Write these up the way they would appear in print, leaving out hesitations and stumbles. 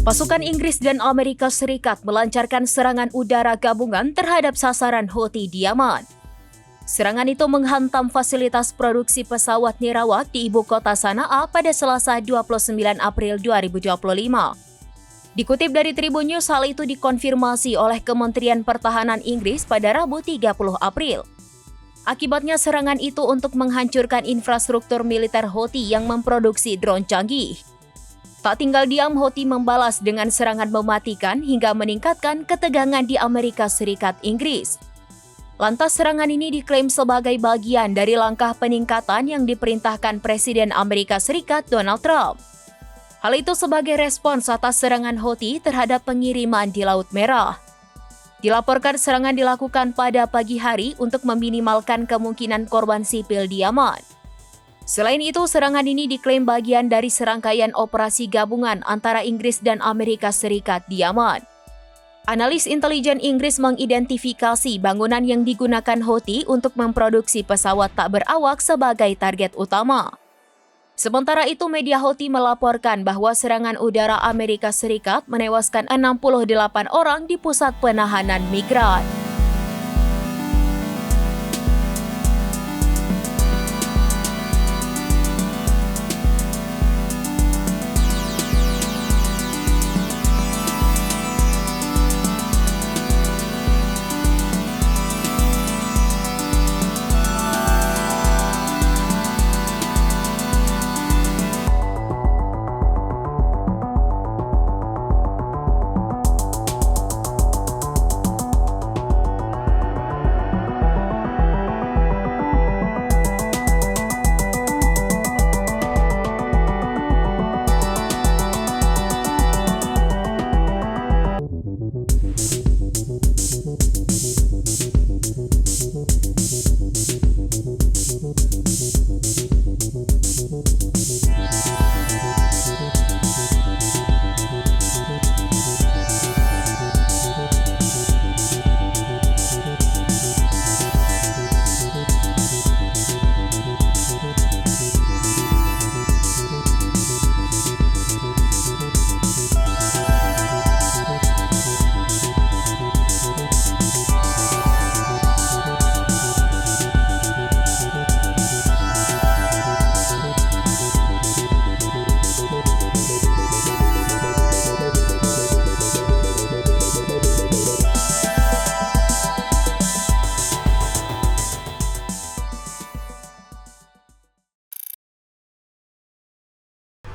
Pasukan Inggris dan Amerika Serikat melancarkan serangan udara gabungan terhadap sasaran Houthi di Yaman. Serangan itu menghantam fasilitas produksi pesawat nirawak di ibu kota Sanaa pada Selasa 29 April 2025. Dikutip dari Tribun News, hal itu dikonfirmasi oleh Kementerian Pertahanan Inggris pada Rabu 30 April. Akibatnya serangan itu untuk menghancurkan infrastruktur militer Houthi yang memproduksi drone canggih. Tak tinggal diam, Houthi membalas dengan serangan mematikan hingga meningkatkan ketegangan di Amerika Serikat Inggris. Lantas serangan ini diklaim sebagai bagian dari langkah peningkatan yang diperintahkan Presiden Amerika Serikat Donald Trump. Hal itu sebagai respons atas serangan Houthi terhadap pengiriman di Laut Merah. Dilaporkan serangan dilakukan pada pagi hari untuk meminimalkan kemungkinan korban sipil di Yaman. Selain itu, serangan ini diklaim bagian dari serangkaian operasi gabungan antara Inggris dan Amerika Serikat di Yaman. Analis intelijen Inggris mengidentifikasi bangunan yang digunakan Houthi untuk memproduksi pesawat tak berawak sebagai target utama. Sementara itu, media Houthi melaporkan bahwa serangan udara Amerika Serikat menewaskan 68 orang di pusat penahanan migran.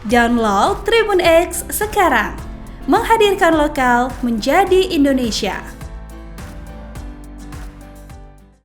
Download Tribun X sekarang, menghadirkan lokal menjadi Indonesia.